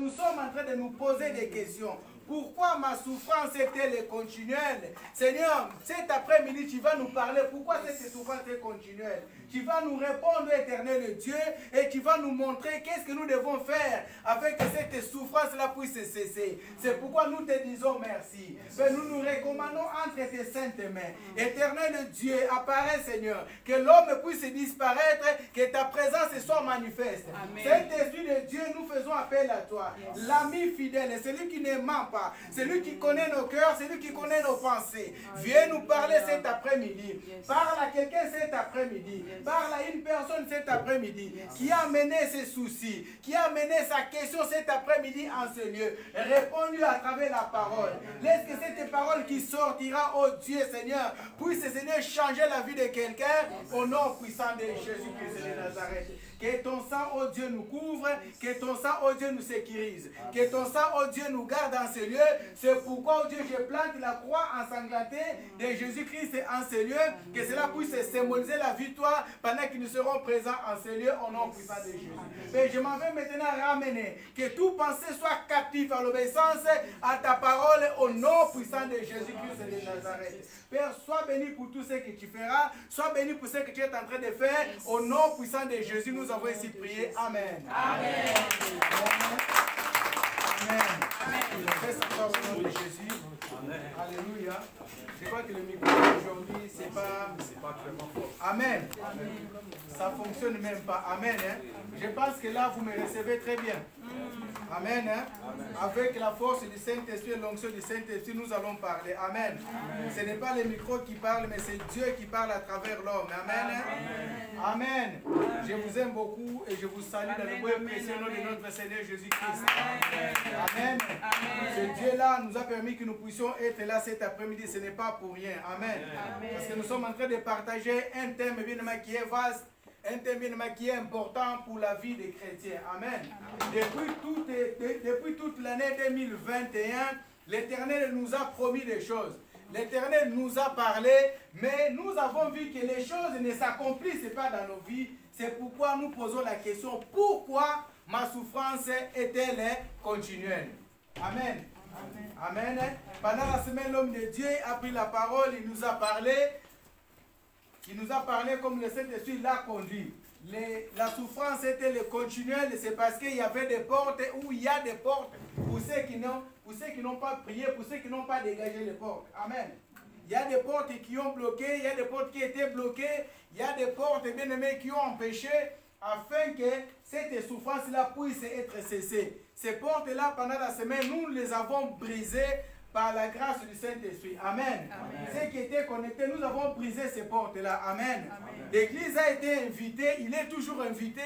nous sommes en train de nous poser des questions. Pourquoi ma souffrance est-elle continuelle? Seigneur, cet après-midi, tu vas nous parler. Pourquoi cette souffrance est continuelle? Tu vas nous répondre, éternel Dieu, et tu vas nous montrer qu'est-ce que nous devons faire afin que cette souffrance-là puisse cesser. C'est pourquoi nous te disons merci. Mais nous nous recommandons entre tes saintes mains. Éternel Dieu, apparaît, Seigneur, que l'homme puisse disparaître, que ta présence soit manifeste. Saint-Esprit de Dieu, nous faisons appel à toi. L'ami fidèle, celui qui ne ment pas, celui qui connaît nos cœurs, celui qui connaît nos pensées. Viens nous parler cet après-midi. Parle à quelqu'un cet après-midi. Parle à une personne cet après-midi qui a mené ses soucis, qui a mené sa question cet après-midi en ce lieu. Réponds-lui à travers la parole. Laisse que cette parole qui sortira, oh Dieu Seigneur, puisse, Seigneur, changer la vie de quelqu'un au nom puissant de Jésus-Christ de Nazareth. Que ton sang, oh Dieu, nous couvre, que ton sang, oh Dieu, nous sécurise, que ton sang, oh Dieu, nous garde en ce lieu. C'est pourquoi, oh Dieu, je plante la croix ensanglantée de Jésus-Christ en ce lieu, que cela puisse symboliser la victoire pendant que nous serons présents en ce lieu au nom puissant de Jésus. Mais je m'en vais maintenant ramener, que tout pensée soit captif à l'obéissance à ta parole au nom puissant de Jésus-Christ de Nazareth. Père, sois béni pour tout ce que tu feras, sois béni pour ce que tu es en train de faire, au nom puissant de Jésus. Nous avons ici prié. Amen. Amen. Amen. Amen. Fais ça au nom de Jésus. Amen. Alléluia. Je crois que le micro aujourd'hui, c'est pas vraiment fort. Amen. Amen. Ça ne fonctionne même pas. Amen. Hein? Je pense que là, vous me recevez très bien. Amen, hein? Amen. Avec la force du Saint-Esprit et l'onction du Saint-Esprit, nous allons parler. Amen. Amen. Ce n'est pas les micros qui parlent, mais c'est Dieu qui parle à travers l'homme. Amen. Amen. Amen. Amen. Je vous aime beaucoup et je vous salue dans le beau et précieux nom de notre Seigneur Jésus-Christ. Amen. Amen. Ce Dieu-là nous a permis que nous puissions être là cet après-midi. Ce n'est pas pour rien. Amen. Amen. Parce que nous sommes en train de partager un thème bien qui est vaste. Un thème qui est important pour la vie des chrétiens. Amen. Depuis toute l'année 2021, l'Éternel nous a promis des choses. L'Éternel nous a parlé, mais nous avons vu que les choses ne s'accomplissent pas dans nos vies. C'est pourquoi nous posons la question, pourquoi ma souffrance est-elle continuelle? Amen. Amen. Amen. Pendant la semaine, l'homme de Dieu a pris la parole, il nous a parlé. Il nous a parlé comme le Saint-Esprit l'a conduit. La souffrance était le continuel, c'est parce qu'il y avait des portes, où il y a des portes pour ceux qui n'ont pas prié, pour ceux qui n'ont pas dégagé les portes. Amen. Il y a des portes qui ont bloqué, il y a des portes qui étaient bloquées, il y a des portes, bien aimées, qui ont empêché afin que cette souffrance-là puisse être cessée. Ces portes-là, pendant la semaine, nous les avons brisées par la grâce du Saint-Esprit. Amen. Amen. Ceux qui étaient connectés, nous avons brisé ces portes-là. Amen. L'Église a été invitée, il est toujours invité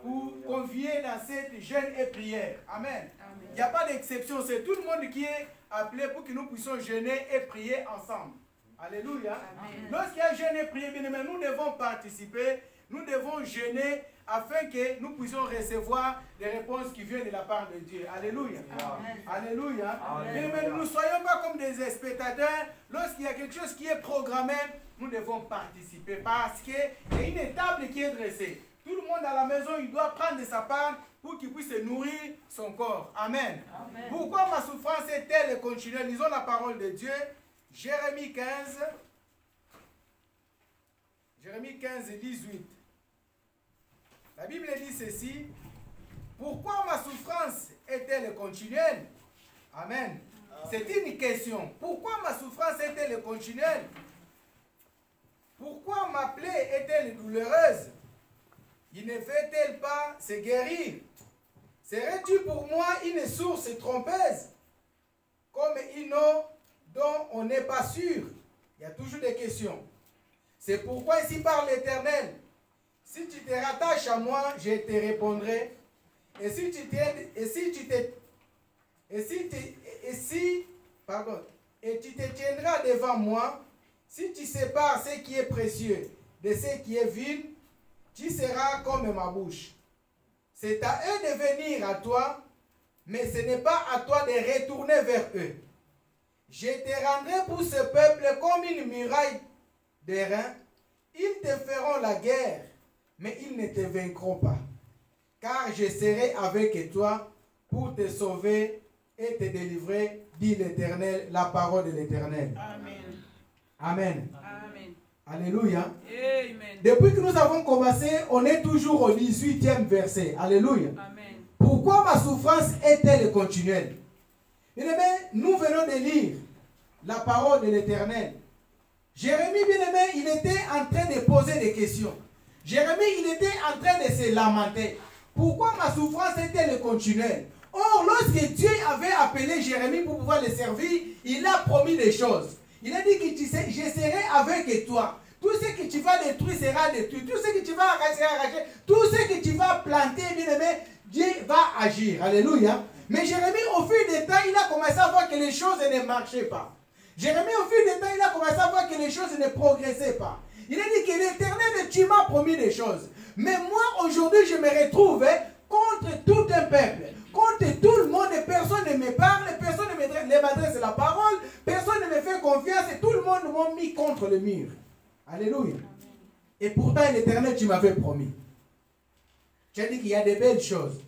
pour convier dans cette jeûne et prière. Amen. Il n'y a pas d'exception, c'est tout le monde qui est appelé pour que nous puissions jeûner et prier ensemble. Alléluia. Lorsqu'il y a jeûne et prière, bien aimé, nous devons participer, nous devons jeûner afin que nous puissions recevoir des réponses qui viennent de la part de Dieu. Alléluia. Amen. Alléluia. Amen. Mais nous ne soyons pas comme des spectateurs. Lorsqu'il y a quelque chose qui est programmé, nous devons participer parce qu'il y a une étable qui est dressée. Tout le monde à la maison, il doit prendre de sa part pour qu'il puisse nourrir son corps. Amen. Amen. Pourquoi ma souffrance est-elle continuelle? Lisons la parole de Dieu. Jérémie 15. Jérémie 15, 18. La Bible dit ceci, pourquoi ma souffrance est-elle continuelle? Amen. C'est une question. Pourquoi ma souffrance est-elle continuelle? Pourquoi ma plaie est-elle douloureuse? Il ne fait-elle pas se guérir? Serais-tu pour moi une source trompeuse, comme une eau dont on n'est pas sûr? Il y a toujours des questions. C'est pourquoi ici parle l'Éternel. Si tu te rattaches à moi, je te répondrai. Et si tu te tiendras devant moi, si tu sépares ce qui est précieux de ce qui est vil, tu seras comme ma bouche. C'est à eux de venir à toi, mais ce n'est pas à toi de retourner vers eux. Je te rendrai pour ce peuple comme une muraille d'airain. Ils te feront la guerre, mais ils ne te vaincront pas. Car je serai avec toi pour te sauver et te délivrer, dit l'Éternel, la parole de l'Éternel. Amen. Amen. Amen. Alléluia. Amen. Depuis que nous avons commencé, on est toujours au 18e verset. Alléluia. Amen. Pourquoi ma souffrance est-elle continuelle? Bien-aimé, nous venons de lire la parole de l'Éternel. Jérémie, bien-aimé, il était en train de poser des questions. Jérémie, il était en train de se lamenter. Pourquoi ma souffrance est-elle continuelle? Or, lorsque Dieu avait appelé Jérémie pour pouvoir le servir, il a promis des choses. Il a dit que je serai avec toi. Tout ce que tu vas détruire sera détruit. Tout ce que tu vas arracher sera arraché. Tout ce que tu vas planter, bien aimé, Dieu va agir. Alléluia. Mais Jérémie, au fil du temps, il a commencé à voir que les choses ne marchaient pas. Jérémie, au fil du temps, il a commencé à voir que les choses ne progressaient pas. Il a dit que l'Éternel, tu m'as promis des choses. Mais moi, aujourd'hui, je me retrouve contre tout un peuple. Contre tout le monde, personne ne me parle, personne ne m'adresse la parole, personne ne me fait confiance et tout le monde m'a mis contre le mur. Alléluia. Et pourtant, l'Éternel, tu m'avais promis. Tu as dit qu'il y a de belles choses.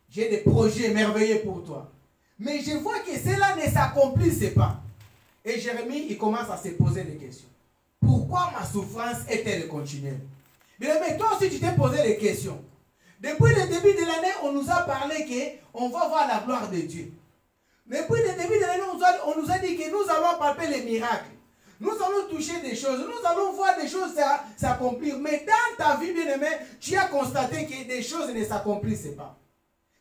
J'ai des projets merveilleux pour toi. Mais je vois que cela ne s'accomplisse pas. Et Jérémie, il commence à se poser des questions. Pourquoi ma souffrance est-elle continuelle? Mais toi aussi, tu t'es posé des questions. Depuis le début de l'année, on nous a parlé qu'on va voir la gloire de Dieu. Depuis le début de l'année, on nous a dit que nous allons palper les miracles. Nous allons toucher des choses. Nous allons voir des choses s'accomplir. Mais dans ta vie, bien-aimé, tu as constaté que des choses ne s'accomplissent pas.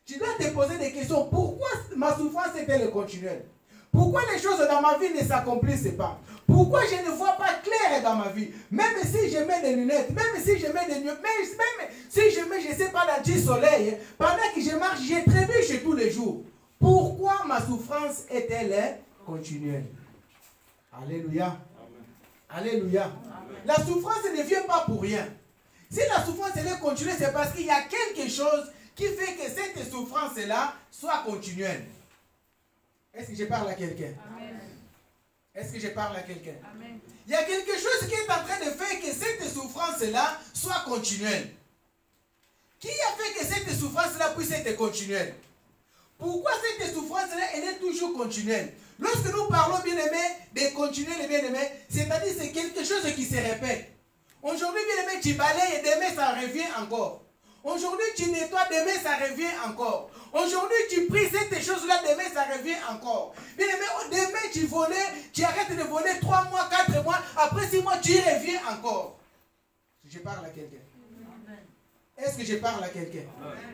Tu dois te poser des questions. Pourquoi ma souffrance est-elle continuelle? Pourquoi les choses dans ma vie ne s'accomplissent pas? Pourquoi je ne vois pas clair dans ma vie? Même si je mets des lunettes, même si je mets des lunettes, même si je mets, je ne sais pas, l'anti-soleil, pendant que je marche, j'ai trébuche tous les jours. Pourquoi ma souffrance est-elle continuelle? Alléluia. Amen. Alléluia. Amen. La souffrance ne vient pas pour rien. Si la souffrance est continuelle, c'est parce qu'il y a quelque chose qui fait que cette souffrance-là soit continuelle. Est-ce que je parle à quelqu'un? Est-ce que je parle à quelqu'un? Il y a quelque chose qui est en train de faire que cette souffrance-là soit continuelle. Qui a fait que cette souffrance-là puisse être continuelle? Pourquoi cette souffrance-là, elle est toujours continuelle? Lorsque nous parlons, bien-aimé, de continuer, bien-aimé, c'est-à-dire c'est quelque chose qui se répète. Aujourd'hui, bien-aimé, tu balayes et demain, ça revient encore. Aujourd'hui, tu nettoies, demain, ça revient encore. Aujourd'hui, tu pries cette chose-là, demain, ça revient encore. Bien aimé, demain, tu volais, tu arrêtes de voler 3 mois, 4 mois, après 6 mois, tu reviens encore. Je parle à quelqu'un. Est-ce que je parle à quelqu'un?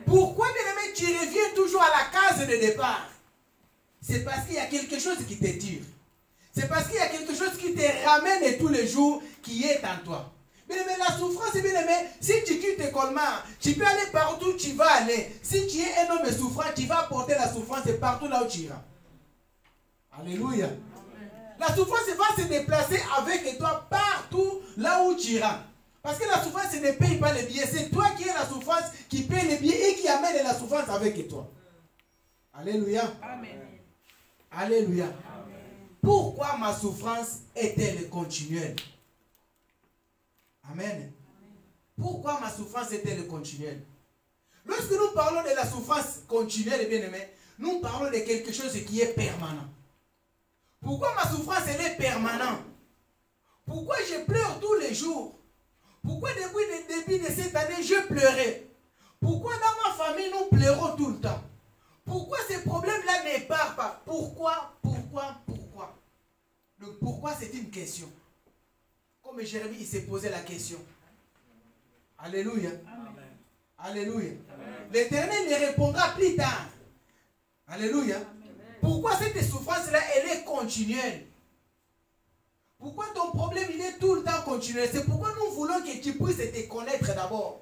Pourquoi, bien aimé, tu reviens toujours à la case de départ? C'est parce qu'il y a quelque chose qui te tire. C'est parce qu'il y a quelque chose qui te ramène tous les jours, qui est en toi. Bien aimé, la souffrance, bien aimé, si tu quittes tes colmars, tu peux aller partout où tu vas aller. Si tu es un homme souffrant, tu vas porter la souffrance partout là où tu iras. Alléluia. La souffrance va se déplacer avec toi partout là où tu iras. Parce que la souffrance ne paye pas les billets. C'est toi qui es la souffrance qui paye les billets et qui amène la souffrance avec toi. Alléluia. Amen. Alléluia. Amen. Pourquoi ma souffrance est-elle continuelle? Amen. Pourquoi ma souffrance est-elle continuelle? Lorsque nous parlons de la souffrance continuelle, bien aimé, nous parlons de quelque chose qui est permanent. Pourquoi ma souffrance elle est permanente? Pourquoi je pleure tous les jours? Pourquoi depuis le début de cette année je pleurais? Pourquoi dans ma famille nous pleurons tout le temps? Pourquoi ces problèmes-là ne partent pas? Pourquoi? Le pourquoi c'est une question. Comme Jérémie, il s'est posé la question. Alléluia. Amen. Alléluia. L'Éternel lui répondra plus tard. Alléluia. Amen. Pourquoi cette souffrance-là, elle est continuelle? Pourquoi ton problème, il est tout le temps continuel? C'est pourquoi nous voulons que tu puisses te connaître d'abord.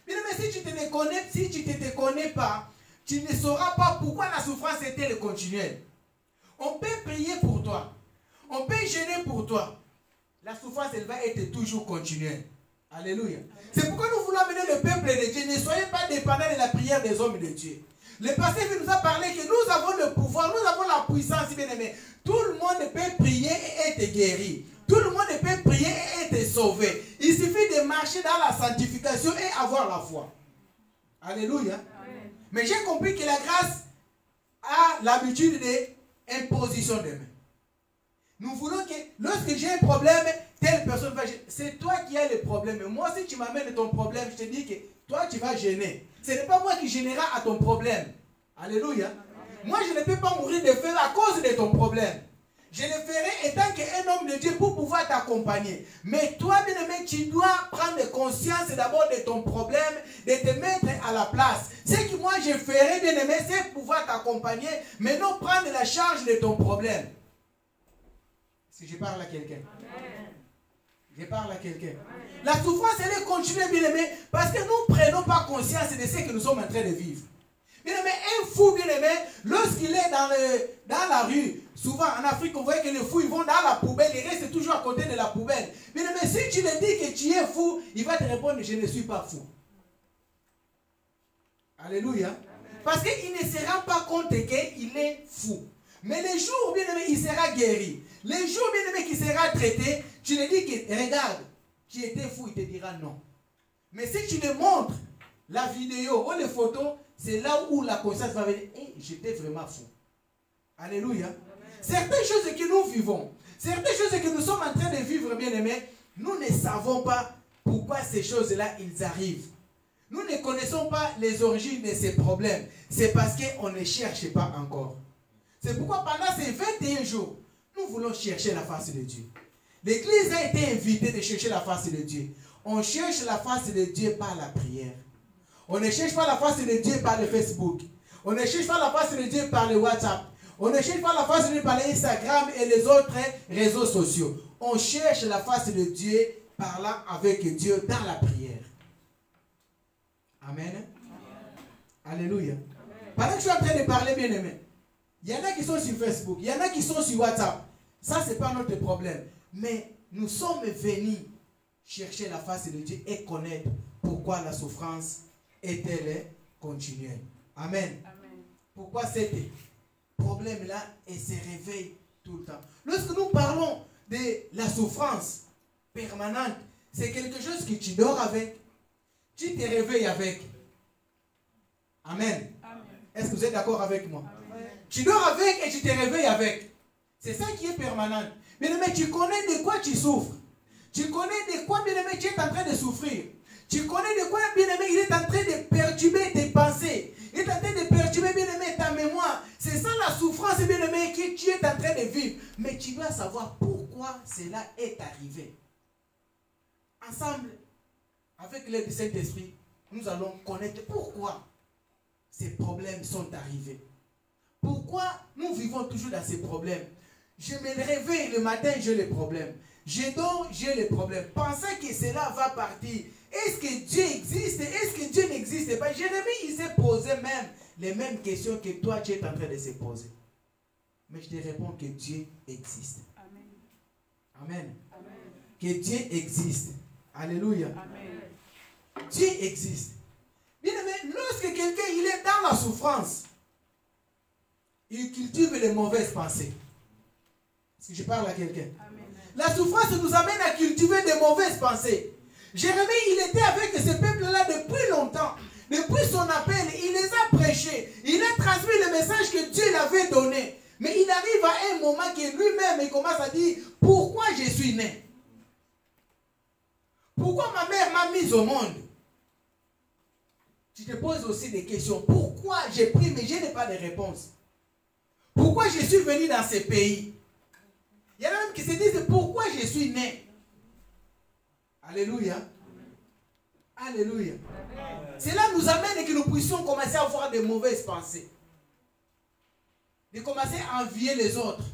Mais si tu ne te connais pas, tu ne sauras pas pourquoi la souffrance est-elle continuelle. On peut prier pour toi. On peut gêner pour toi. La souffrance, elle va être toujours continuelle. Alléluia. C'est pourquoi nous voulons amener le peuple de Dieu. Ne soyez pas dépendants de la prière des hommes de Dieu. Le pasteur nous a parlé que nous avons le pouvoir, nous avons la puissance, bien aimé. Tout le monde peut prier et être guéri. Tout le monde peut prier et être sauvé. Il suffit de marcher dans la sanctification et avoir la foi. Alléluia. Amen. Mais j'ai compris que la grâce l'habitude d'imposition de main. Nous voulons que lorsque j'ai un problème, telle personne va gêner. C'est toi qui as le problème. Moi, si tu m'amènes ton problème, je te dis que toi, tu vas gêner. Ce n'est pas moi qui gênera à ton problème. Alléluia. Amen. Moi, je ne peux pas mourir de faim à cause de ton problème. Je le ferai étant qu'un homme de Dieu pour pouvoir t'accompagner. Mais toi, bien-aimé, tu dois prendre conscience d'abord de ton problème, de te mettre à la place. Ce que moi, je ferai, bien-aimé, c'est pouvoir t'accompagner, mais non prendre la charge de ton problème. Si je parle à quelqu'un. Je parle à quelqu'un. La souffrance, elle est continue, bien-aimé, parce que nous ne prenons pas conscience de ce que nous sommes en train de vivre. Bien-aimé, un fou, bien-aimé, lorsqu'il est dans la rue, souvent en Afrique, on voit que les fous, ils vont dans la poubelle, ils restent toujours à côté de la poubelle. Bien-aimé, si tu lui dis que tu es fou, il va te répondre, je ne suis pas fou. Alléluia. Parce qu'il ne se rend pas compte qu'il est fou. Mais les jours, bien-aimé, il sera guéri. Les jours, bien-aimé, qu'il sera traité, tu lui dis que, regarde, tu étais fou, il te dira non. Mais si tu lui montres la vidéo ou les photos, c'est là où la conscience va venir. Hey, j'étais vraiment fou. Alléluia. Amen. Certaines choses que nous vivons, certaines choses que nous sommes en train de vivre, bien-aimés, nous ne savons pas pourquoi ces choses-là, ils arrivent. Nous ne connaissons pas les origines de ces problèmes. C'est parce qu'on ne cherche pas encore. C'est pourquoi pendant ces 21 jours, nous voulons chercher la face de Dieu. L'Église a été invitée de chercher la face de Dieu. On cherche la face de Dieu par la prière. On ne cherche pas la face de Dieu par le Facebook. On ne cherche pas la face de Dieu par le WhatsApp. On ne cherche pas la face de Dieu par l'Instagram et les autres réseaux sociaux. On cherche la face de Dieu parlant avec Dieu dans la prière. Amen. Amen. Alléluia. Amen. Pendant que je suis en train de parler, bien aimé, il y en a qui sont sur Facebook, il y en a qui sont sur WhatsApp. Ça, ce n'est pas notre problème. Mais nous sommes venus chercher la face de Dieu et connaître pourquoi la souffrance est-elle continuelle. Amen. Amen. Pourquoi cet problème-là se réveille tout le temps. Lorsque nous parlons de la souffrance permanente, c'est quelque chose que tu dors avec, tu te réveilles avec. Amen. Amen. Est-ce que vous êtes d'accord avec moi? Amen. Tu dors avec et tu te réveilles avec. C'est ça qui est permanent. Bien-aimé, tu connais de quoi tu souffres. Tu connais de quoi, bien-aimé, tu es en train de souffrir. Tu connais de quoi, bien-aimé, il est en train de perturber tes pensées. Il est en train de perturber, bien-aimé, ta mémoire. C'est ça la souffrance, bien-aimé, que tu es en train de vivre. Mais tu dois savoir pourquoi cela est arrivé. Ensemble, avec l'aide du Saint-Esprit, nous allons connaître pourquoi ces problèmes sont arrivés. Pourquoi nous vivons toujours dans ces problèmes. Je me réveille le matin, j'ai les problèmes. Je dors, j'ai les problèmes. Pensez que cela va partir. Est-ce que Dieu existe? Est-ce que Dieu n'existe pas? Jérémie, il s'est posé même les mêmes questions que toi, tu es en train de se poser. Mais je te réponds que Dieu existe. Amen. Amen. Amen. Que Dieu existe. Alléluia. Amen. Dieu existe. Bien aimé, lorsque quelqu'un il est dans la souffrance, il cultive les mauvaises pensées. Si je parle à quelqu'un. La souffrance nous amène à cultiver des mauvaises pensées. Jérémie, il était avec ce peuple-là depuis longtemps. Depuis son appel, il les a prêchés. Il a transmis le message que Dieu l'avait donné. Mais il arrive à un moment que lui-même, il commence à dire, pourquoi je suis né? Pourquoi ma mère m'a mis au monde? Tu te poses aussi des questions. Pourquoi j'ai pris, mais je n'ai pas de réponse? Pourquoi je suis venu dans ce pays? Il y en a même qui se disent, pourquoi je suis né? Alléluia. Alléluia. Cela nous amène et que nous puissions commencer à avoir de mauvaises pensées. De commencer à envier les autres.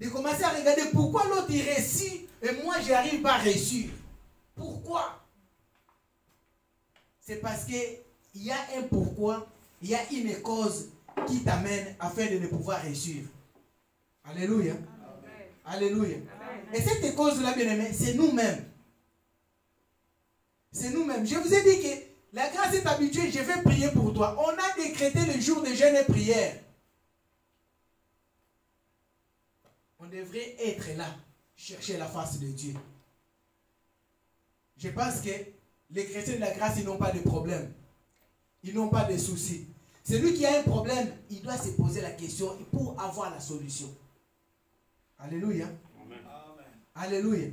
De commencer à regarder pourquoi l'autre il réussit et moi je n'arrive pas à réussir. Pourquoi? C'est parce qu'il y a un pourquoi, il y a une cause qui t'amène afin de ne pouvoir réussir. Alléluia. Amen. Alléluia. Amen. Et cette cause-là, bien aimé, c'est nous-mêmes. C'est nous-mêmes. Je vous ai dit que la grâce est habituée, je vais prier pour toi. On a décrété le jour de jeûne et prière. On devrait être là, chercher la face de Dieu. Je pense que les chrétiens de la grâce, ils n'ont pas de problème. Ils n'ont pas de soucis. Celui qui a un problème, il doit se poser la question pour avoir la solution. Alléluia. Amen. Alléluia.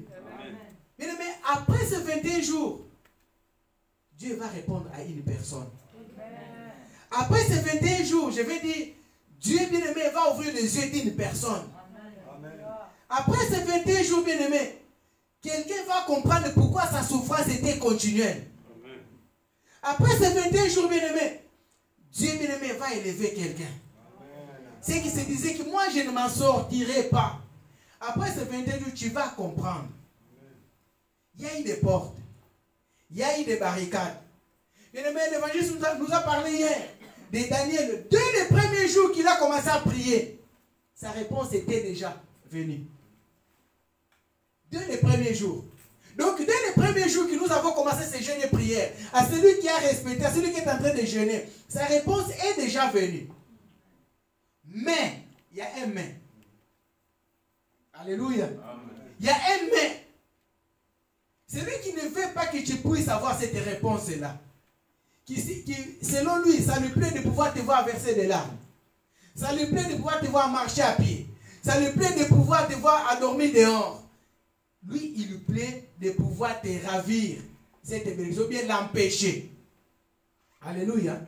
Mais après ces 21 jours, Dieu va répondre à une personne. Après ces 21 jours, je vais dire, Dieu bien-aimé va ouvrir les yeux d'une personne. Après ces 21 jours, bien-aimé, quelqu'un va comprendre pourquoi sa souffrance était continuelle. Après ces 21 jours, bien-aimé, Dieu bien-aimé va élever quelqu'un. C'est qui se disait que moi je ne m'en sortirai pas. Après ces 21 jours, tu vas comprendre. Il y a eu des portes. Il y a eu des barricades. Bien-aimé, l'évangile nous a parlé hier de Daniel. Dès les premiers jours qu'il a commencé à prier, sa réponse était déjà venue. Dès les premiers jours. Donc, dès les premiers jours que nous avons commencé ces jeûnes et prières, à celui qui a respecté, à celui qui est en train de jeûner, sa réponse est déjà venue. Mais, il y a un mais. Alléluia. Il y a un mais. Celui qui ne veut pas que tu puisses avoir cette réponse-là, qui, selon lui, ça lui plaît de pouvoir te voir verser des larmes. Ça lui plaît de pouvoir te voir marcher à pied. Ça lui plaît de pouvoir te voir à dormir dehors. Lui, il lui plaît de pouvoir te ravir cette bénédiction, bien l'empêcher. Alléluia.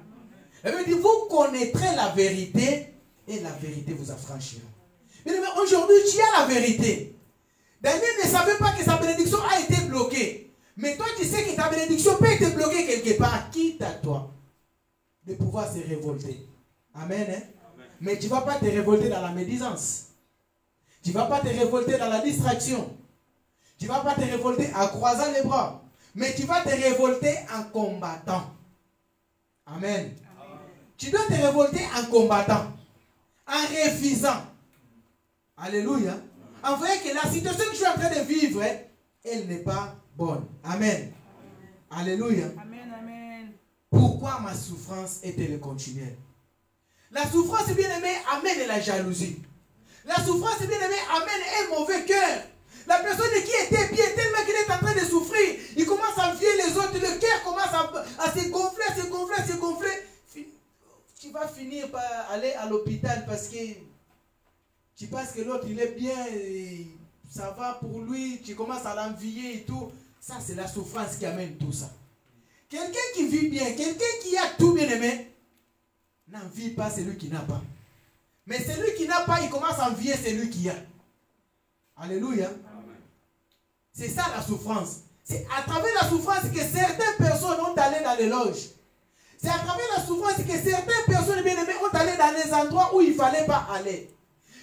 Elle veut dire, vous connaîtrez la vérité et la vérité vous affranchira. Mais aujourd'hui, tu as la vérité. Daniel ne savait pas que sa bénédiction a été bloquée. Mais toi, tu sais que ta bénédiction peut être bloquée quelque part. Quitte à toi de pouvoir se révolter. Amen. Hein? Amen. Mais tu ne vas pas te révolter dans la médisance. Tu ne vas pas te révolter dans la distraction. Tu ne vas pas te révolter en croisant les bras. Mais tu vas te révolter en combattant. Amen. Amen. Tu dois te révolter en combattant. En refusant. Alléluia. En voyant que la situation que je suis en train de vivre, elle n'est pas bonne. Amen. Amen. Alléluia. Amen, amen. Pourquoi ma souffrance est-elle continuelle? La souffrance, bien aimé, amène la jalousie. La souffrance, bien aimé, amène un mauvais cœur. La personne qui était bien, tellement qu'il est en train de souffrir, il commence à envier les autres, le cœur commence à se gonfler, se gonfler, se gonfler. Tu vas finir par aller à l'hôpital parce que tu penses que l'autre il est bien, et ça va pour lui, tu commences à l'envier et tout. Ça, c'est la souffrance qui amène tout ça. Quelqu'un qui vit bien, quelqu'un qui a tout bien aimé, n'envie pas celui qui n'a pas. Mais celui qui n'a pas, il commence à envier celui qui a. Alléluia. C'est ça la souffrance. C'est à travers la souffrance que certaines personnes ont allé dans les loges. C'est à travers la souffrance que certaines personnes bien aimées ont allé dans les endroits où il ne fallait pas aller.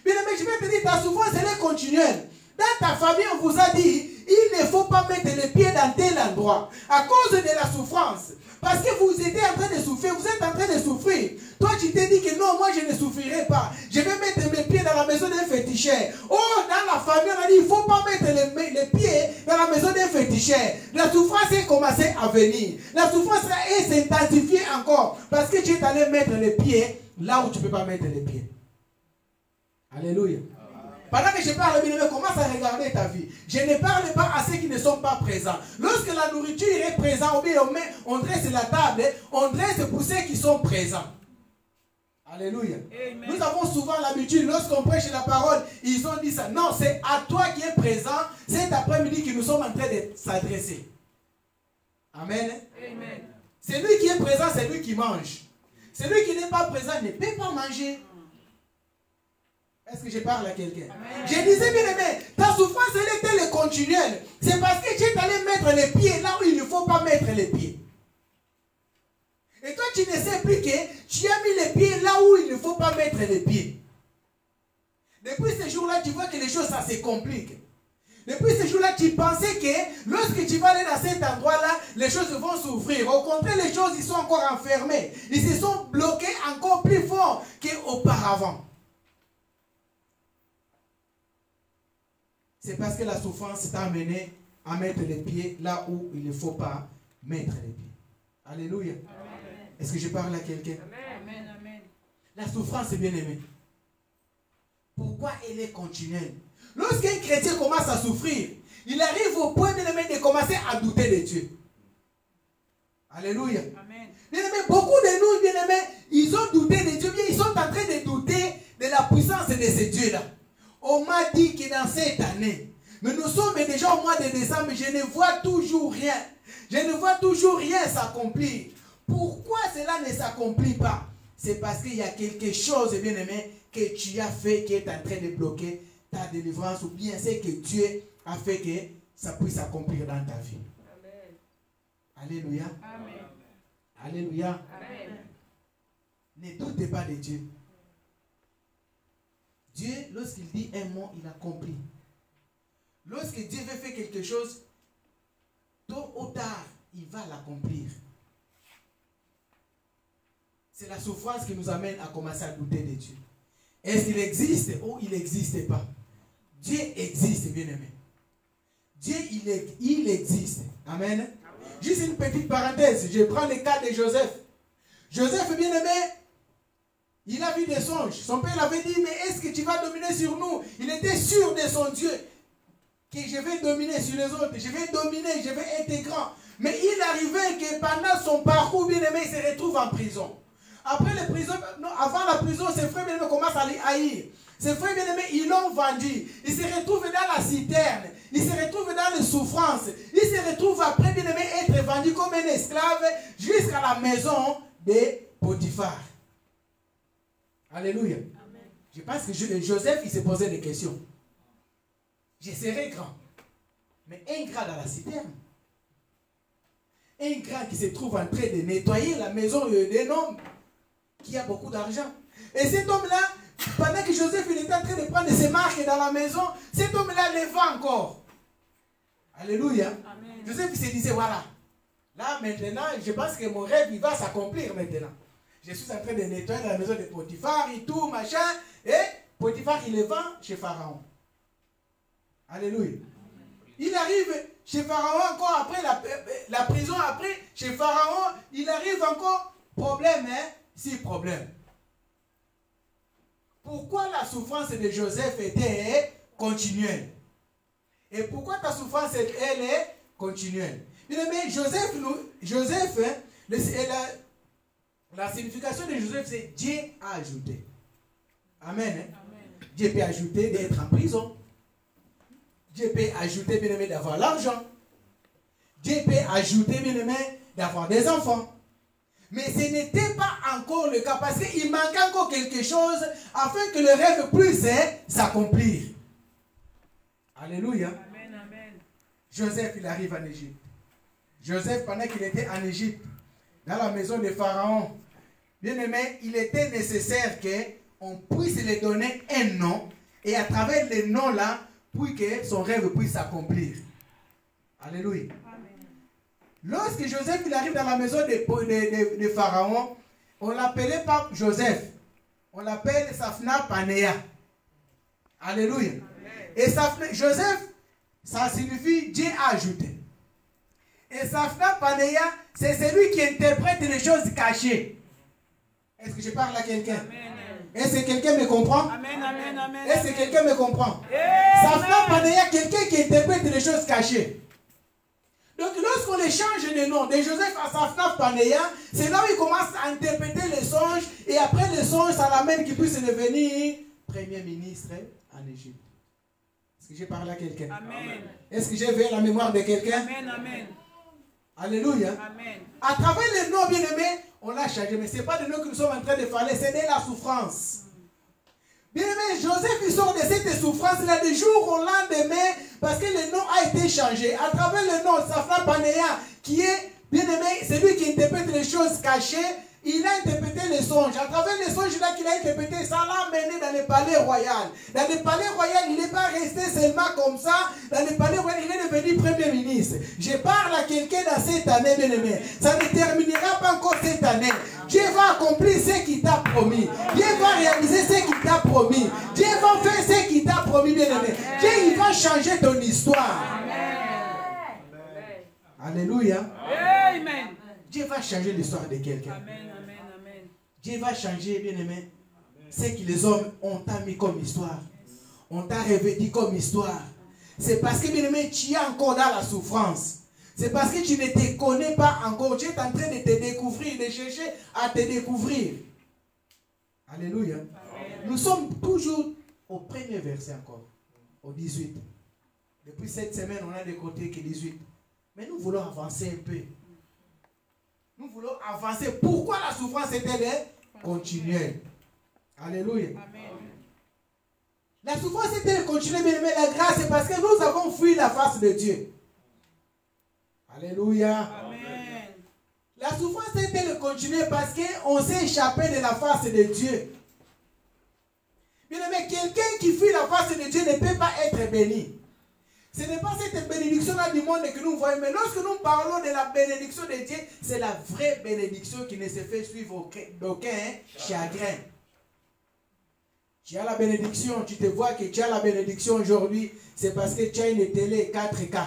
Bien aimé, je vais te dire, ta souffrance elle est continuelle. Dans ta famille, on vous a dit, il ne faut pas mettre les pieds dans tel endroit. À cause de la souffrance. Parce que vous étiez en train de souffrir, vous êtes en train de souffrir. Toi, tu t'es dit que non, moi je ne souffrirai pas. Je vais mettre mes pieds dans la maison d'un féticheur. Oh, dans la famille, on a dit, il ne faut pas mettre les pieds dans la maison d'un féticheur. La souffrance est commencée à venir. La souffrance est s'intensifier encore. Parce que tu es allé mettre les pieds là où tu ne peux pas mettre les pieds. Alléluia. Pendant que je parle, commence à regarder ta vie. Je ne parle pas à ceux qui ne sont pas présents. Lorsque la nourriture est présente, on dresse la table, on dresse pour ceux qui sont présents. Alléluia. Amen. Nous avons souvent l'habitude, lorsqu'on prêche la parole, ils ont dit ça. Non, c'est à toi qui es présent, cet après-midi que nous sommes en train de s'adresser. Amen. Amen. Celui qui est présent, c'est lui qui mange. Celui qui n'est pas présent ne peut pas manger. Est-ce que je parle à quelqu'un? Je disais bien aimé, ta souffrance elle est continuelle. C'est parce que tu es allé mettre les pieds là où il ne faut pas mettre les pieds. Et toi tu ne sais plus que tu as mis les pieds là où il ne faut pas mettre les pieds. Depuis ce jour-là, tu vois que les choses ça se complique. Depuis ce jour-là, tu pensais que lorsque tu vas aller dans cet endroit-là, les choses vont s'ouvrir. Au contraire, les choses ils sont encore enfermées. Ils se sont bloqués encore plus fort qu'auparavant. C'est parce que la souffrance t'a amené à mettre les pieds là où il ne faut pas mettre les pieds. Alléluia. Est-ce que je parle à quelqu'un? Amen. Amen. La souffrance est bien aimée. Pourquoi elle est continuelle? Lorsqu'un chrétien commence à souffrir, il arrive au point bien aimé de commencer à douter de Dieu. Alléluia. Amen. Bien-aimés, beaucoup de nous, bien-aimés, ils ont douté de Dieu. Bien, ils sont en train de douter de la puissance de ce Dieu-là. On m'a dit que dans cette année, mais nous sommes déjà au mois de décembre, je ne vois toujours rien. Je ne vois toujours rien s'accomplir. Pourquoi cela ne s'accomplit pas? C'est parce qu'il y a quelque chose, bien-aimé, que tu as fait qui est en train de bloquer ta délivrance, ou bien c'est que Dieu a fait que ça puisse s'accomplir dans ta vie. Amen. Alléluia. Amen. Alléluia. Amen. Ne doutez pas de Dieu. Dieu, lorsqu'il dit un mot, il accomplit. Lorsque Dieu veut faire quelque chose, tôt ou tard, il va l'accomplir. C'est la souffrance qui nous amène à commencer à douter de Dieu. Est-ce qu'il existe ou il n'existe pas? Dieu existe, bien-aimé. Dieu, il existe. Amen. Juste une petite parenthèse. Je prends le cas de Joseph. Joseph, bien-aimé, il a vu des songes. Son père l'avait dit, mais est-ce que tu vas dominer sur nous? Il était sûr de son Dieu. Que je vais dominer sur les autres. Je vais dominer, je vais être grand. Mais il arrivait que pendant son parcours, bien-aimé, il se retrouve en prison. Après la prison, non, avant la prison, ses frères bien-aimés commencent à les haïr. Ses frères bien-aimés, ils l'ont vendu. Il se retrouve dans la citerne. Il se retrouve dans les souffrances. Il se retrouve après, bien-aimé, être vendu comme un esclave jusqu'à la maison de Potiphar. Alléluia. Amen. Je pense que Joseph, il s'est posé des questions. Je serai grand. Mais un grand dans la citerne. Un grand qui se trouve en train de nettoyer la maison d'un homme qui a beaucoup d'argent. Et cet homme-là, pendant que Joseph il était en train de prendre ses marques dans la maison, cet homme-là les vend encore. Alléluia. Amen. Joseph il se disait, voilà, là maintenant, je pense que mon rêve il va s'accomplir maintenant. Je suis en train de nettoyer la maison de Potiphar et tout, machin. Et Potiphar, il les vend chez Pharaon. Alléluia. Il arrive chez Pharaon encore après la prison, après chez Pharaon, il arrive encore, problème, hein? Si, problème. Pourquoi la souffrance de Joseph était continuelle? Et pourquoi ta souffrance, elle est continuelle? Mais Joseph, hein, la signification de Joseph, c'est Dieu a ajouté. Amen. Hein? Amen. Dieu peut ajouter d'être en prison. Dieu peut ajouter, bien aimé, d'avoir l'argent. Dieu peut ajouter, bien aimé, d'avoir des enfants. Mais ce n'était pas encore le cas parce qu'il manquait encore quelque chose afin que le rêve puisse s'accomplir. Alléluia. Amen, amen. Joseph, il arrive en Égypte. Joseph, pendant qu'il était en Égypte, dans la maison de Pharaon, bien aimé, il était nécessaire qu'on puisse lui donner un nom et à travers le nom là, puis que son rêve puisse s'accomplir. Alléluia. Lorsque Joseph il arrive dans la maison de Pharaon, on ne l'appelait pas Joseph. On l'appelle Safna Panéa. Alléluia. Et Joseph, ça signifie Dieu a ajouté. Et Safna Panéa, c'est celui qui interprète les choses cachées. Est-ce que je parle à quelqu'un? Est-ce que quelqu'un me comprend? Amen, amen, amen. Est-ce que quelqu'un me comprend? Safna Panéa, quelqu'un qui interprète les choses cachées. Donc lorsqu'on les change de nom de Joseph à Safna Panéa, c'est là où il commence à interpréter les songes et après les songes, ça l'amène qu'il puisse devenir Premier ministre en Égypte. Est-ce que j'ai parlé à quelqu'un? Amen. Est-ce que j'ai veillé la mémoire de quelqu'un? Amen, amen. Alléluia. Amen. À travers les noms bien-aimés, on l'a changé, mais ce n'est pas de nous que nous sommes en train de parler, c'est de la souffrance. Bien-aimé, Joseph, il sort de cette souffrance-là du jour au lendemain parce que le nom a été changé. À travers le nom Safna Panéa, qui est, bien-aimé, c'est lui qui interprète les choses cachées, il a interprété les songes. À travers les songes-là qu'il a interprété, ça l'a mené dans le palais royal. Dans le palais royal, il n'est pas resté seulement comme ça. Dans le palais royal, il est devenu Premier ministre. Je parle à quelqu'un dans cette année, bien-aimé. Ça ne terminera pas encore cette année. Dieu va accomplir ce qu'il t'a promis. Dieu va réaliser ce qu'il t'a promis. Dieu va faire ce qu'il t'a promis, bien-aimé. Dieu, il va changer ton histoire. Amen. Alléluia. Amen. Dieu va changer l'histoire de quelqu'un. Dieu va changer, bien-aimé, ce que les hommes ont mis comme histoire. On t'a revêtu comme histoire. C'est parce que, bien-aimé, tu es encore dans la souffrance. C'est parce que tu ne te connais pas encore. Tu es en train de te découvrir, de chercher à te découvrir. Alléluia. Amen. Nous sommes toujours au premier verset encore, au 18. Depuis cette semaine, on a des côtés qui 18. Mais nous voulons avancer un peu. Nous voulons avancer. Pourquoi la souffrance est-elle continuelle? Alléluia. Amen. La souffrance est-elle continuelle, mais la grâce, c'est parce que nous avons fui la face de Dieu. Alléluia. Amen. La souffrance est-elle continuelle parce qu'on s'est échappé de la face de Dieu. Mais quelqu'un qui fuit la face de Dieu ne peut pas être béni. Ce n'est pas cette bénédiction-là du monde que nous voyons, mais lorsque nous parlons de la bénédiction de Dieu, c'est la vraie bénédiction qui ne se fait suivre d'aucun chagrin. Tu as la bénédiction, tu te vois que tu as la bénédiction aujourd'hui, c'est parce que tu as une télé 4K.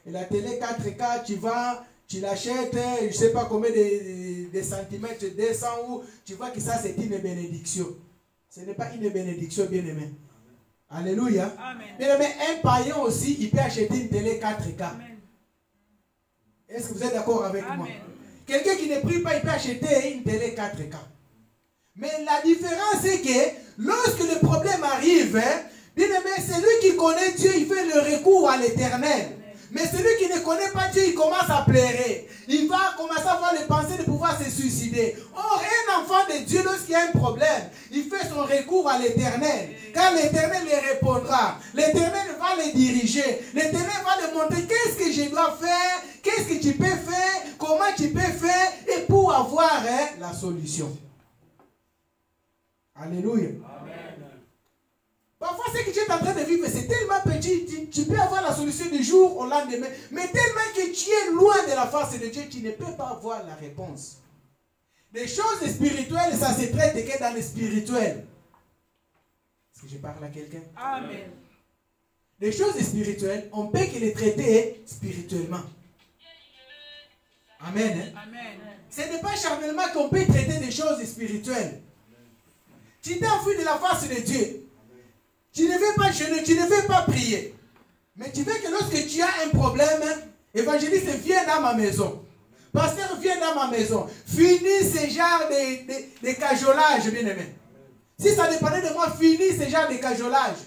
Et la télé 4K, tu vas, tu l'achètes, je ne sais pas combien de centimètres, 200 ou tu vois que ça c'est une bénédiction. Ce n'est pas une bénédiction, bien aimé. Alléluia. Bien aimé, un païen aussi, il peut acheter une télé 4K. Est-ce que vous êtes d'accord avec moi? Quelqu'un qui ne prie pas, il peut acheter une télé 4K. Mais la différence c'est que lorsque le problème arrive, bien aimé, celui qui connaît Dieu, il fait le recours à l'Éternel. Mais celui qui ne connaît pas Dieu, il commence à pleurer. Il va commencer à avoir les pensées de pouvoir se suicider. Or, un enfant de Dieu, lorsqu'il y a un problème, il fait son recours à l'Éternel. Car l'Éternel lui répondra. L'Éternel va le diriger. L'Éternel va lui montrer qu'est-ce que je dois faire, qu'est-ce que tu peux faire, comment tu peux faire, et pour avoir la solution. Alléluia. Amen. Parfois, ce que tu es en train de vivre, c'est tellement petit, tu peux avoir la solution du jour au lendemain. Mais tellement que tu es loin de la face de Dieu, tu ne peux pas avoir la réponse. Les choses spirituelles, ça se traite que dans le spirituel. Est-ce que je parle à quelqu'un? Amen. Les choses spirituelles, on peut que les traiter spirituellement. Amen. Amen. Ce n'est pas charnellement qu'on peut traiter des choses spirituelles. Tu t'es enfui de la face de Dieu. Tu ne veux pas jeûner, tu ne veux pas prier. Mais tu veux que lorsque tu as un problème, évangéliste, viens dans ma maison. Pasteur, viens dans ma maison. Finis ce genre de cajolage, bien aimé. Si ça dépendait de moi, finis ce genre de cajolage.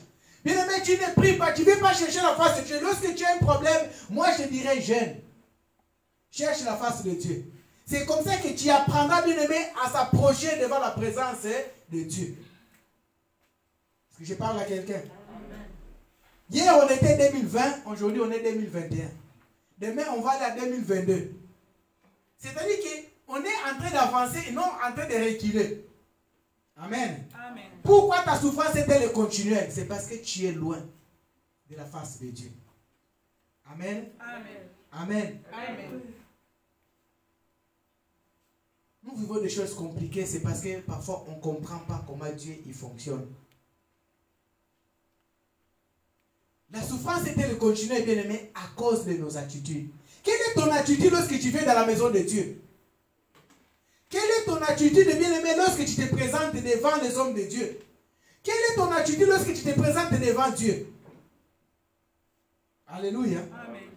Bien aimé, tu ne pries pas, tu ne veux pas chercher la face de Dieu. Lorsque tu as un problème, moi je dirais jeûne. Cherche la face de Dieu. C'est comme ça que tu apprendras, bien aimé, à s'approcher devant la présence de Dieu. Est-ce que je parle à quelqu'un? Hier on était 2020, aujourd'hui on est 2021. Demain on va aller à 2022. C'est-à-dire qu'on est en train d'avancer et non en train de reculer. Amen. Amen. Pourquoi ta souffrance est-elle continuelle? C'est parce que tu es loin de la face de Dieu. Amen. Amen. Amen. Amen. Nous vivons des choses compliquées, c'est parce que parfois on ne comprend pas comment Dieu il fonctionne. La souffrance est-elle continuelle, bien aimé, à cause de nos attitudes. Quelle est ton attitude lorsque tu viens dans la maison de Dieu? Quelle est ton attitude, bien aimé, lorsque tu te présentes devant les hommes de Dieu? Quelle est ton attitude lorsque tu te présentes devant Dieu? Alléluia. Amen.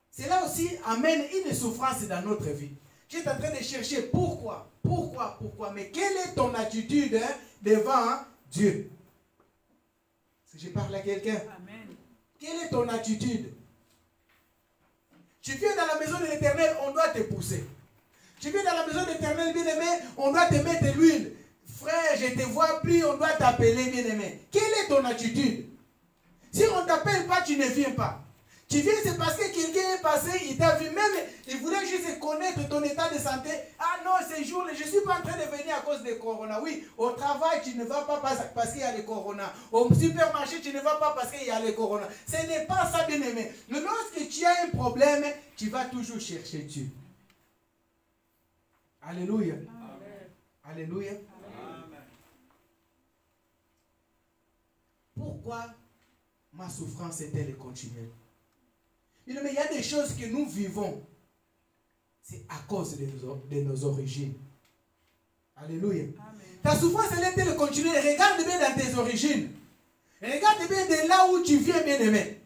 Cela aussi amène une souffrance dans notre vie. Tu es en train de chercher pourquoi, mais quelle est ton attitude devant Dieu? Est-ce que je parle à quelqu'un? Amen. Quelle est ton attitude? Tu viens dans la maison de l'Éternel, on doit te pousser. Tu viens dans la maison de l'Éternel, bien-aimé, on doit te mettre l'huile. Frère, je ne te vois plus, on doit t'appeler, bien-aimé. Quelle est ton attitude? Si on ne t'appelle pas, tu ne viens pas. Tu viens, c'est parce que quelqu'un est passé, il t'a vu, même, il voulait juste connaître ton état de santé. Ah non, ces jours-là, je ne suis pas en train de venir à cause de corona. Oui, au travail, tu ne vas pas parce qu'il y a le corona. Au supermarché, tu ne vas pas parce qu'il y a le corona. Ce n'est pas ça, bien-aimé. Mais lorsque tu as un problème, tu vas toujours chercher Dieu. Alléluia. Amen. Alléluia. Amen. Pourquoi ma souffrance est-elle continuelle? Mais il y a des choses que nous vivons. C'est à cause de nos origines. Alléluia. Amen. Ta souffrance, elle est-elle continuelle? Regarde bien dans tes origines. Regarde bien de là où tu viens, bien-aimé.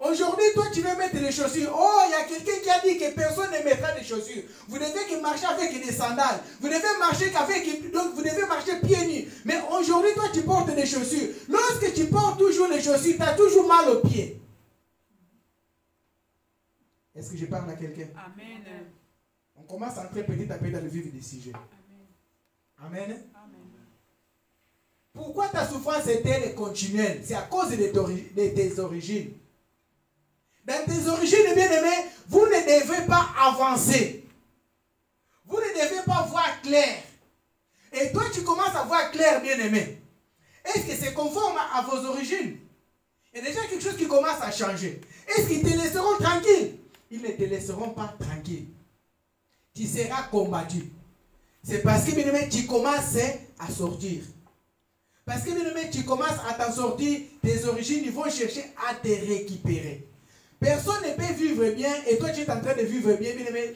Aujourd'hui, toi, tu veux mettre les chaussures. Oh, il y a quelqu'un qui a dit que personne ne mettra des chaussures. Vous devez que marcher avec des sandales. Vous devez marcher donc vous devez marcher pieds nus. Mais aujourd'hui, toi, tu portes des chaussures. Lorsque tu portes toujours les chaussures, tu as toujours mal aux pieds. Est-ce que je parle à quelqu'un? Amen. On commence à entrer petit à petit dans le vif du sujet. Amen. Amen. Pourquoi ta souffrance est-elle continuelle? C'est à cause de tes origines. Dans tes origines, bien-aimés, vous ne devez pas avancer. Vous ne devez pas voir clair. Et toi, tu commences à voir clair, bien-aimé. Est-ce que c'est conforme à vos origines? Il y a déjà quelque chose qui commence à changer. Est-ce qu'ils te laisseront tranquille? Ils ne te laisseront pas tranquille. Tu seras combattu. C'est parce que, bien-aimé, tu commences à sortir. Parce que, bien-aimé, tu commences à t'en sortir, tes origines, ils vont chercher à te récupérer. Personne ne peut vivre bien et toi, tu es en train de vivre bien, bien-aimé.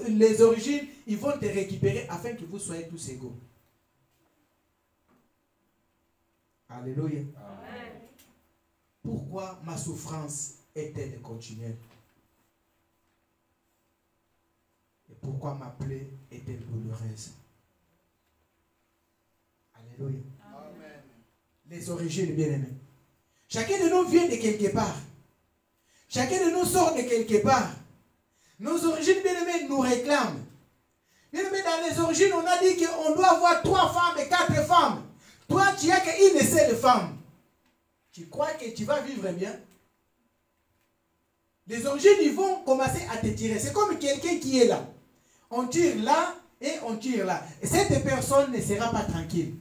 Les origines, ils vont te récupérer afin que vous soyez tous égaux. Alléluia. Amen. Pourquoi ma souffrance est-elle continuelle? Et pourquoi ma plaie est-elle douloureuse? Alléluia. Amen. Les origines, bien-aimés. Chacun de nous vient de quelque part. Chacun de nous sort de quelque part. Nos origines, bien-aimés, nous réclament. Bien-aimés, dans les origines, on a dit qu'on doit avoir 3 femmes et 4 femmes. Toi, tu n'as qu'une seule femme. Tu crois que tu vas vivre bien? Les origines, ils vont commencer à te tirer. C'est comme quelqu'un qui est là. On tire là et on tire là. Et cette personne ne sera pas tranquille.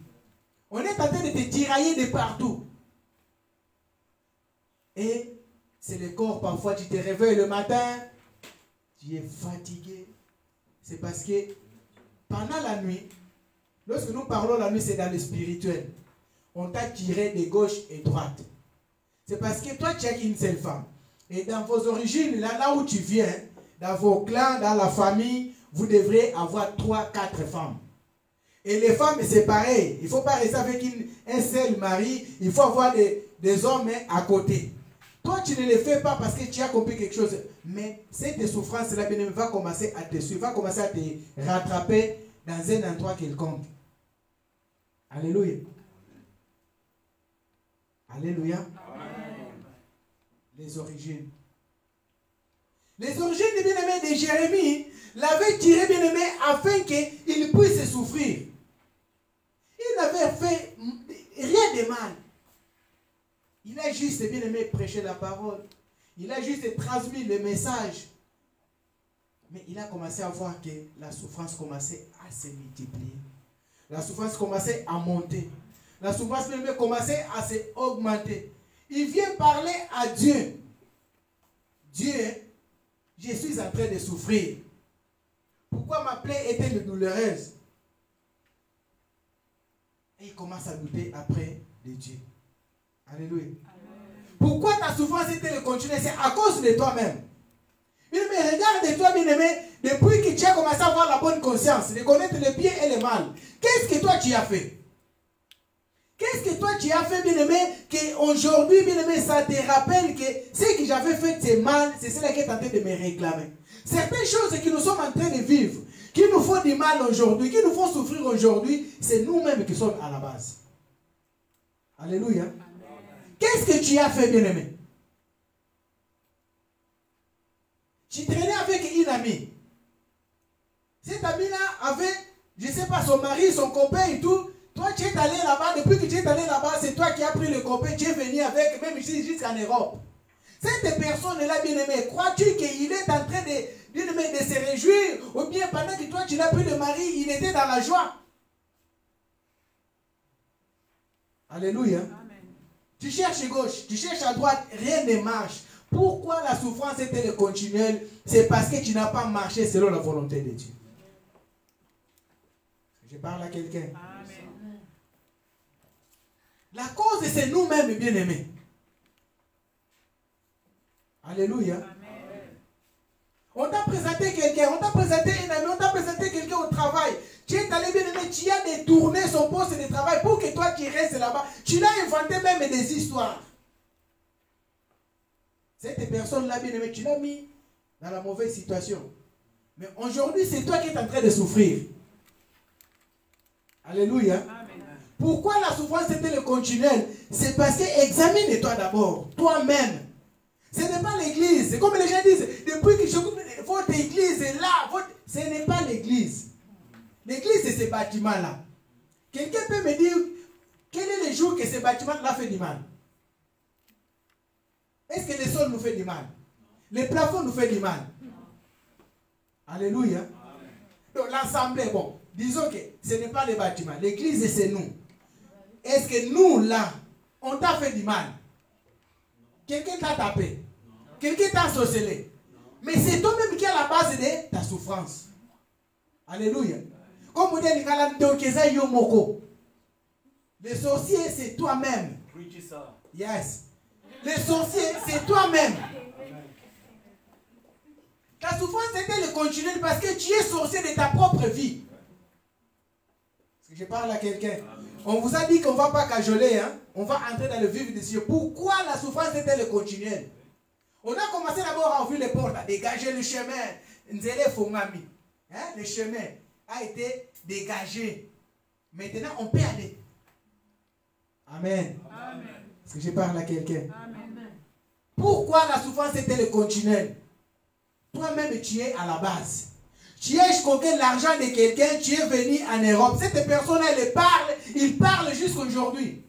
On est en train de te tirailler de partout. Et c'est le corps, parfois tu te réveilles le matin, tu es fatigué. C'est parce que pendant la nuit, lorsque nous parlons la nuit, c'est dans le spirituel. On t'a tiré de gauche et droite. C'est parce que toi, tu as une seule femme. Et dans vos origines, là où tu viens, dans vos clans, dans la famille, vous devrez avoir 3, 4 femmes. Et les femmes, c'est pareil. Il ne faut pas rester avec un seul mari. Il faut avoir des hommes à côté. Toi, tu ne le fais pas parce que tu as compris quelque chose. Mais cette souffrance-là, va commencer à te suivre, va commencer à te rattraper dans un endroit quelconque. Alléluia. Alléluia. Amen. Les origines. Les origines, bien-aimé, de Jérémie l'avaient tiré, bien-aimé, afin qu'il puisse souffrir. Il n'avait fait rien de mal. Il a juste, bien-aimé, prêché la parole. Il a juste transmis le message. Mais il a commencé à voir que la souffrance commençait à se multiplier. La souffrance commençait à monter. La souffrance, bien-aimé, commençait à se augmenter. Il vient parler à Dieu. Dieu, je suis en train de souffrir. Pourquoi ma plaie est-elle douloureuse? Et il commence à douter après de Dieu. Alléluia. Amen. Pourquoi ta souffrance est-elle continuelle? C'est à cause de toi-même. Bien-aimé, regarde-toi, bien-aimé, depuis que tu as commencé à avoir la bonne conscience, de connaître le bien et le mal. Qu'est-ce que toi tu as fait? Qu'est-ce que toi tu as fait, bien-aimé, qu'aujourd'hui, bien-aimé, ça te rappelle que ce que j'avais fait, c'est mal, c'est cela qui est en train de me réclamer. Certaines choses que nous sommes en train de vivre, qui nous font du mal aujourd'hui, qui nous font souffrir aujourd'hui, c'est nous-mêmes qui sommes à la base. Alléluia. Qu'est-ce que tu as fait, bien-aimé? Tu traînais avec une amie. Cette amie-là avait, je ne sais pas, son mari, son copain et tout. Toi, tu es allé là-bas. Depuis que tu es allé là-bas, c'est toi qui as pris le copain. Tu es venu avec, même ici, jusqu'en Europe. Cette personne-là, bien-aimé, crois-tu qu'il est en train de se réjouir? Ou bien pendant que toi, tu l'as pris le mari, il était dans la joie? Alléluia. Amen. Tu cherches à gauche, tu cherches à droite, rien ne marche. Pourquoi la souffrance est-elle continuelle? C'est parce que tu n'as pas marché selon la volonté de Dieu. Je parle à quelqu'un. La cause, c'est nous-mêmes, bien-aimés. Alléluia. Amen. On t'a présenté quelqu'un, on t'a présenté un ami, on t'a présenté quelqu'un au travail. Tu es allé, bien-aimé, tu as détourné son poste de travail pour que toi qui restes là-bas. Tu l'as inventé même des histoires. Cette personne-là, bien aimé, tu l'as mis dans la mauvaise situation. Mais aujourd'hui, c'est toi qui es en train de souffrir. Alléluia. Amen. Pourquoi la souffrance était le continuel? C'est parce que examine-toi d'abord, toi-même. Ce n'est pas l'église. C'est comme les gens disent, depuis que votre église est là, ce n'est pas l'église. L'église, c'est ces bâtiments-là. Quelqu'un peut me dire, quel est le jour que ces bâtiments-là fait du mal? Est-ce que le sol nous fait du mal? Le plafond nous fait du mal? Alléluia. Donc l'assemblée, bon, disons que ce n'est pas les bâtiments. L'église, c'est nous. Est-ce que nous, là, on t'a fait du mal? Quelqu'un t'a tapé? Quelqu'un t'a sorcelé? Mais c'est toi-même qui est à la base de ta souffrance. Alléluia. Comme vous dites, le sorcier, c'est toi-même. Yes. Le sorcier, c'est toi-même. Ta souffrance était le continuel parce que tu es sorcier de ta propre vie. Est-ce que je parle à quelqu'un? On vous a dit qu'on ne va pas cajoler, hein? On va entrer dans le vif des cieux. Pourquoi la souffrance était le continuel? On a commencé d'abord à ouvrir les portes, à dégager le chemin. Nzele Fongami. Hein? Le chemin a été dégagé. Maintenant, on peut aller. Amen. Amen. Est-ce que je parle à quelqu'un? Pourquoi la souffrance était le continuel? Toi-même, tu es à la base. Tu es escroqué l'argent de quelqu'un, tu es venu en Europe. Cette personne, elle parle, il parle jusqu'à aujourd'hui.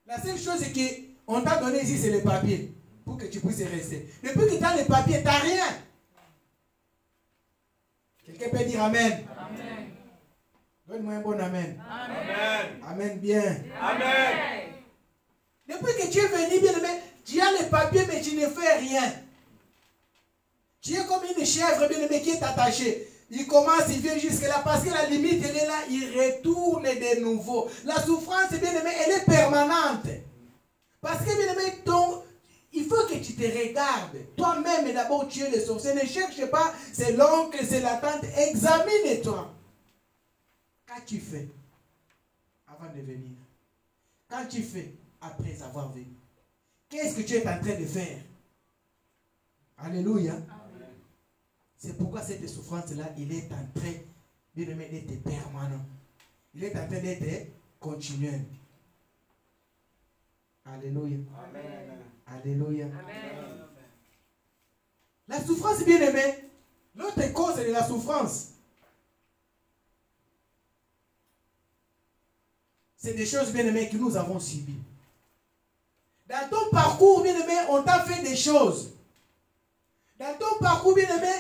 La seule chose qu'on t'a donné ici, c'est les papiers. Pour que tu puisses rester. Depuis que tu as les papiers, tu n'as rien. Quelqu'un peut dire Amen. Amen. Donne-moi un bon Amen. Amen. Amen bien. Amen. Depuis que tu es venu, bien aimé, tu as les papiers, mais tu ne fais rien. Tu es comme une chèvre, bien aimé, qui est attachée. Il commence, il vient jusque là, parce que la limite, elle est là, il retourne de nouveau. La souffrance, bien aimé, elle est permanente. Parce que, bien aimé, il faut que tu te regardes. Toi-même, d'abord, tu es le sorcier. Ne cherche pas, c'est l'oncle, c'est la tante. Examine-toi. Qu'as-tu fait avant de venir? Qu'as-tu fait après avoir venu? Qu'est-ce que tu es en train de faire? Alléluia. C'est pourquoi cette souffrance-là, il est en train d'être permanent. Il est en train d'être continuel. Alléluia. Amen. Alléluia. Amen. La souffrance, bien aimé, l'autre cause de la souffrance, c'est des choses, bien aimées, que nous avons subies. Dans ton parcours, bien aimé, on t'a fait des choses. Dans ton parcours, bien aimé,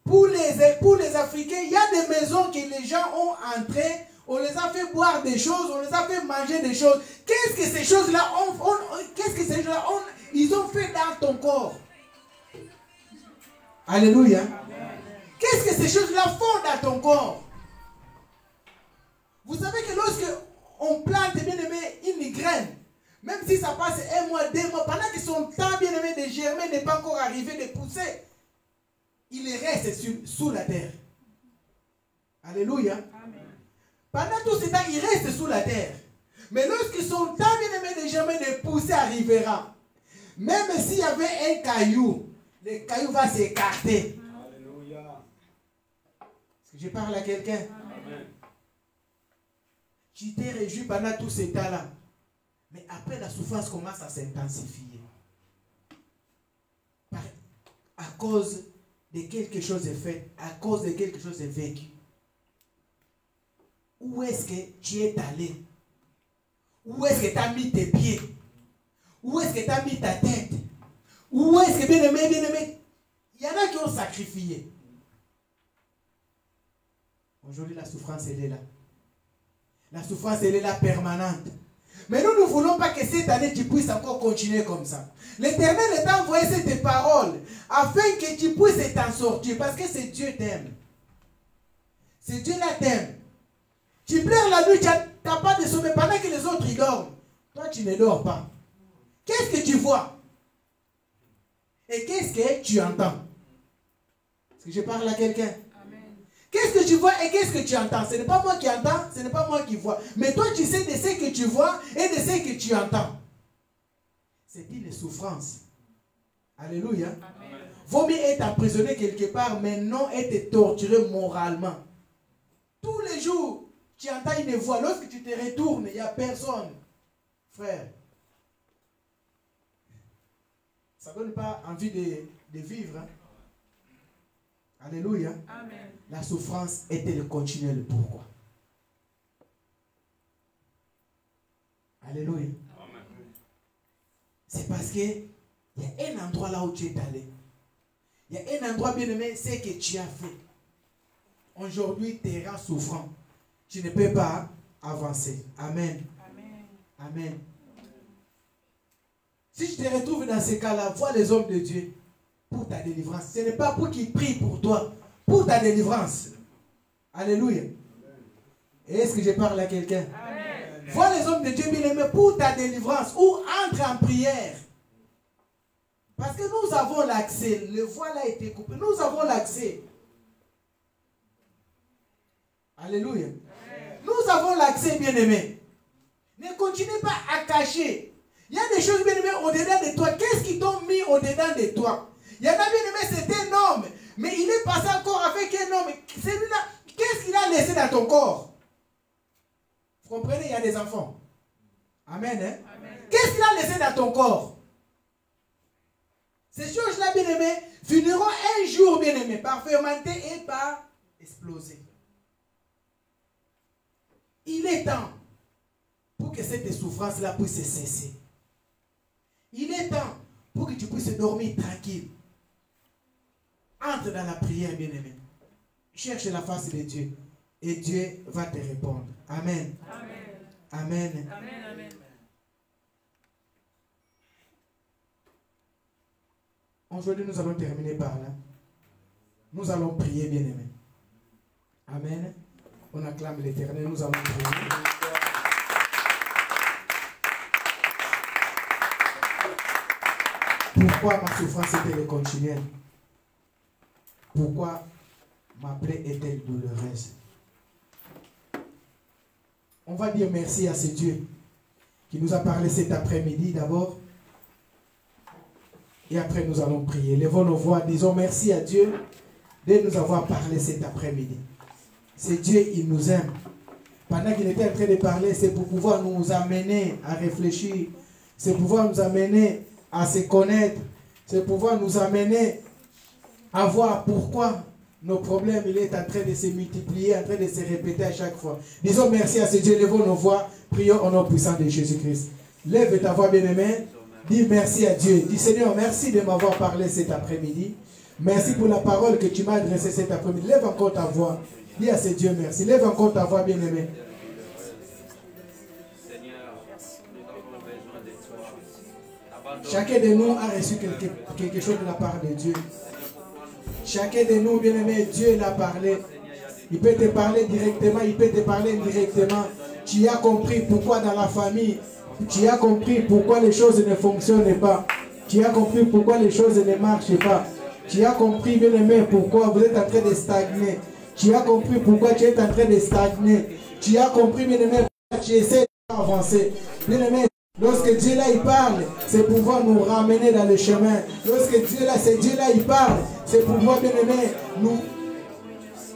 pour les Africains, il y a des maisons que les gens ont entrées, on les a fait boire des choses, on les a fait manger des choses. Qu'est-ce que ces choses-là ils ont fait dans ton corps? Alléluia. Qu'est-ce que ces choses-là font dans ton corps? Vous savez que lorsque on plante, bien aimé, une graine, même si ça passe 1 mois, 2 mois, pendant que son temps, bien aimé, de germer n'est pas encore arrivé, de pousser, il reste sous la terre. Alléluia. Amen. Pendant tout ce temps, il reste sous la terre. Mais lorsque son temps, bien aimé, de germer, de pousser arrivera, même s'il y avait un caillou, le caillou va s'écarter. Alléluia. Est-ce que je parle à quelqu'un? Amen. Tu t'es réjoui pendant tout ce temps-là. Mais après, la souffrance commence à s'intensifier. À cause de quelque chose de fait, à cause de quelque chose de vécu. Où est-ce que tu es allé? Où est-ce que tu as mis tes pieds? Où est-ce que tu as mis ta tête? Où est-ce que, bien aimé, il y en a qui ont sacrifié. Aujourd'hui, la souffrance, elle est là. La souffrance, elle est là permanente. Mais nous ne voulons pas que cette année, tu puisses encore continuer comme ça. L'Éternel t'a envoyé cette parole afin que tu puisses t'en sortir. Parce que c'est Dieu t'aime. C'est Dieu là t'aime. Tu pleures la nuit, tu n'as pas de sommeil pendant que les autres ils dorment. Toi, tu ne dors pas. Qu'est-ce que tu vois? Et qu'est-ce que tu entends? Est-ce que je parle à quelqu'un? Qu'est-ce que tu vois et qu'est-ce que tu entends? Ce n'est pas moi qui entends, ce n'est pas moi qui vois. Mais toi, tu sais de ce que tu vois et de ce que tu entends. c'est une souffrance. Alléluia. Amen. Vaut mieux être emprisonné quelque part, mais non être torturé moralement. Tous les jours, tu entends une voix. Lorsque tu te retournes, il n'y a personne. Frère, ça ne donne pas envie de vivre. Hein? Alléluia. Amen. La souffrance est-elle continuelle? Pourquoi? Alléluia. Amen. C'est parce que il y a un endroit là où tu es allé. Il y a un endroit bien aimé, c'est que tu as fait. Aujourd'hui, tu rends souffrant. Tu ne peux pas avancer. Amen. Amen. Amen. Si je te retrouve dans ces cas-là, vois les hommes de Dieu pour ta délivrance. Ce n'est pas pour qu'ils prient pour toi, pour ta délivrance. Alléluia. Est-ce que je parle à quelqu'un? Vois les hommes de Dieu bien aimés pour ta délivrance ou entre en prière. Parce que nous avons l'accès. Le voile a été coupé. Nous avons l'accès. Alléluia. Nous avons l'accès, bien aimé. Ne continue pas à cacher. Il y a des choses, bien aimé, au-dedans de toi. Qu'est-ce qui t'ont mis au-dedans de toi? Il y en a, bien aimé, c'est un homme. Mais il est passé encore avec un homme. Celui-là, qu'est-ce qu'il a laissé dans ton corps? Vous comprenez, il y a des enfants. Amen. Hein? Amen. Qu'est-ce qu'il a laissé dans ton corps? Ces choses-là, bien aimé, finiront un jour, bien aimé, par fermenter et par exploser. Il est temps pour que cette souffrance-là puisse cesser. Il est temps pour que tu puisses dormir tranquille. Entre dans la prière, bien-aimé. Cherche la face de Dieu. Et Dieu va te répondre. Amen. Amen. Amen. Amen. Amen. Aujourd'hui, nous allons terminer par là. Nous allons prier, bien-aimé. Amen. On acclame l'Éternel. Nous allons prier. Pourquoi ma souffrance est-elle continuelle? Pourquoi ma plaie est-elle douloureuse? On va dire merci à ce Dieu qui nous a parlé cet après-midi d'abord. Et après nous allons prier. Levons nos voix, disons merci à Dieu de nous avoir parlé cet après-midi. C'est Dieu, il nous aime. Pendant qu'il était en train de parler, c'est pour pouvoir nous amener à réfléchir. C'est pour pouvoir nous amener à se connaître. C'est pour pouvoir nous amener à voir pourquoi nos problèmes, il est en train de se multiplier, en train de se répéter à chaque fois. Disons merci à ce Dieu, levons nos voix, prions au nom puissant de Jésus-Christ. Lève ta voix, bien-aimé. Dis merci à Dieu. Dis Seigneur, merci de m'avoir parlé cet après-midi. Merci pour la parole que tu m'as adressée cet après-midi. Lève encore ta voix. Dis à ce Dieu merci. Lève encore ta voix, bien-aimé. Chacun de nous a reçu quelque chose de la part de Dieu. Chacun de nous, bien-aimé, Dieu l'a parlé. Il peut te parler directement, il peut te parler indirectement. Tu as compris pourquoi dans la famille, tu as compris pourquoi les choses ne fonctionnent pas. Tu as compris pourquoi les choses ne marchent pas. Tu as compris, bien-aimé, pourquoi vous êtes en train de stagner. Tu as compris pourquoi tu es en train de stagner. Tu as compris, bien-aimé, pourquoi tu essaies d'avancer. Bien-aimé, lorsque Dieu là il parle, c'est pour pouvoir nous ramener dans le chemin. Lorsque Dieu là, il parle, c'est pour pouvoir, bien-aimé,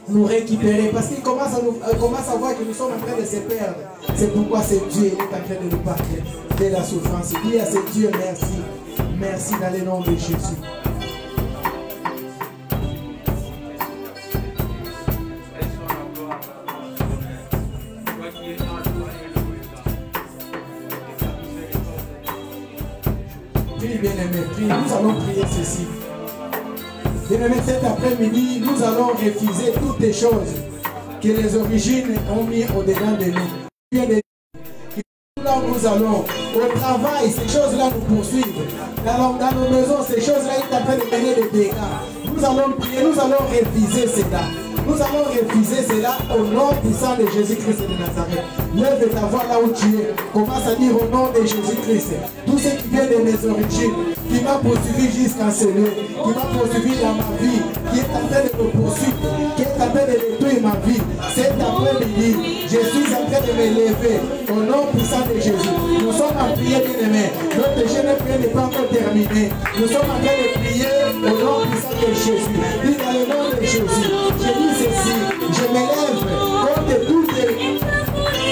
nous récupérer. Parce qu'il commence à voir que nous sommes en train de se perdre. C'est pourquoi c'est Dieu qui est en train de nous parler de la souffrance. Dis à ce Dieu merci. Merci dans le nom de Jésus. Prie, bien-aimé, prie. Nous allons prier ceci. Bien-aimé, cet après-midi, nous allons refuser toutes les choses que les origines ont mis au-dedans de nous. Là où nous allons, au travail, ces choses-là nous poursuivent. Dans nos maisons, ces choses-là sont en train de mener des dégâts. Nous allons prier, nous allons refuser cela. Nous allons refuser cela au nom puissant de Jésus-Christ de Nazareth. Lève ta voix là où tu es. Commence à dire au nom de Jésus-Christ. Tout ce qui vient de mes origines, qui m'a poursuivi jusqu'à ce lieu, qui m'a poursuivi dans ma vie, qui est en train de me poursuivre, qui est en train de détruire ma vie. Cet après-midi, je suis en train de me lever au nom puissant de Jésus. Nous sommes en prière, bien-aimés. Notre jeûne n'est pas encore terminé. Nous sommes en train de prier au nom puissant de Jésus. Dis dans le nom de Jésus. Je dis ceci. Je me lève contre tout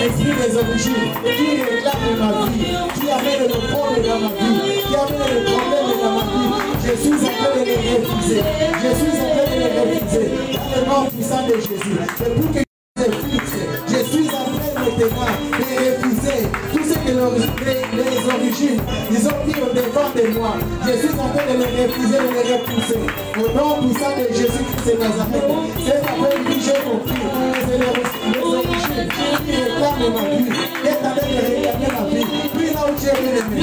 esprit des origines qui réclame ma vie, qui amène le problème dans ma vie, qui amène le problème dans ma vie. Je suis en train de les refuser. Je suis en train de les refuser. Dans le nom puissant de Jésus. Et pour que je fixe, je suis en train maintenant de refuser tout ce que les origines, ils ont mis au devant de moi. Je suis en train de les refuser, de les repousser. Au nom puissant de Jésus-Christ de Nazareth. C'est après-midi, j'ai compris que c'est les origines qui réclament ma vie, qui est en train de réclamer ma vie. Puis là où tu es bien aimé.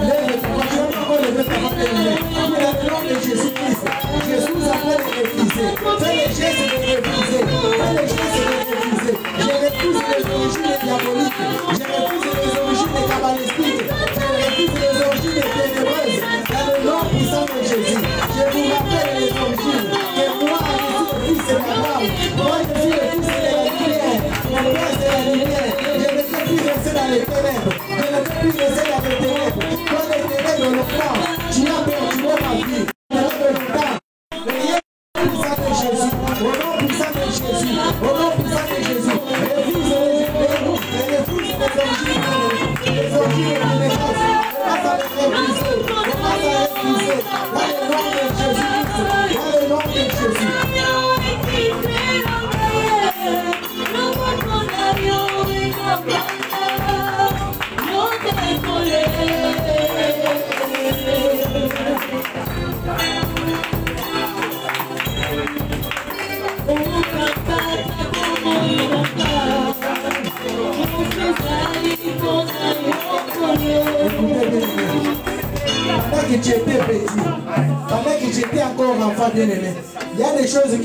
Lève-toi, tu vas encore lever ta main bien-aimé. Puis dans le nom de Jésus-Christ, je suis en train de refuser. Fais les gestes de refuser. Fais les gestes de refuser. Je refuse les origines diaboliques. Je refuse les origines cabalistiques. Je refuse les origines ténébreuses. Dans le nom puissant de Jésus, je vous rappelle les origines. Que moi, je suis le fils de Abraham. Moi, je suis le fils de la lumière. Mon père, c'est la lumière. Je ne peux plus rester dans les ténèbres. Je ne peux plus rester dans les ténèbres. Dans les ténèbres, le temps, tu as perdu ma vie. Je n'ai pas le temps. Au nom puissant de Jésus, au nom puissant de Jésus, au nom puissant de Jésus, refuse les origines ténébreuses, commence à les refuser, commence à les refuser, dans le nom de Jésus-Christ, dans le nom de Jésus. Pendant que tu étais petit, pendant que tu étais encore enfant bien-aimé, il y a des choses que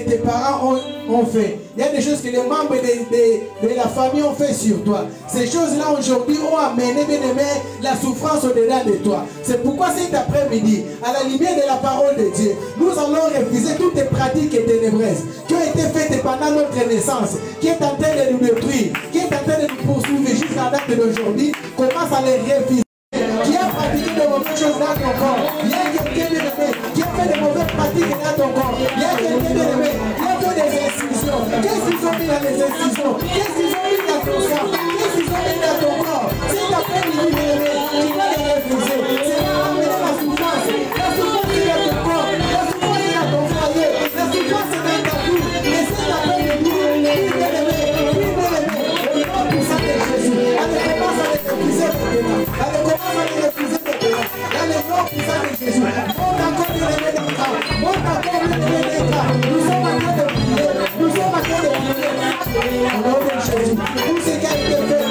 tes parents ont fait. Il y a des choses que les membres de la famille ont fait sur toi. Ces choses-là aujourd'hui ont amené, bien-aimé, la souffrance au-dedans de toi. C'est pourquoi cet après-midi, à la lumière de la parole de Dieu, nous allons refuser toutes les pratiques ténébreuses qui ont été faites pendant notre naissance, qui est en train de nous détruire, qui est en train de nous poursuivre jusqu'à la date d'aujourd'hui. Commence à les refuser. Qui a pratiqué de mauvaises choses dans ton corps. Il y a quelqu'un bien-aimé qui a fait de mauvaises pratiques dans ton corps. Il y a quelqu'un bien-aimé qui a fait des incisions. Qu'est-ce qu'ils ont mis dans les incisions? Qu'est-ce qu'ils ont mis dans ton sang? Qu'est-ce qu'ils ont mis dans ton corps? C'est après-midi, bien-aimé, tu vas les refuser. C'est là amener la souffrance. La souffrance est dans ton corps. La souffrance est dans ton foyer. La souffrance est dans ta vie. Mais c'est après-midi, bien-aimé, au nom puissant de Jésus. Allez, commence à les refuser maintenant. Allez, commence à les refuser maintenant. Dans le nom puissant de Jésus. Monte encore de lever des bras. Monte encore de lever des bras. Nous sommes en train de prier. Nous sommes en train de prier. Au nom de Jésus. Tout ce qui a été fait.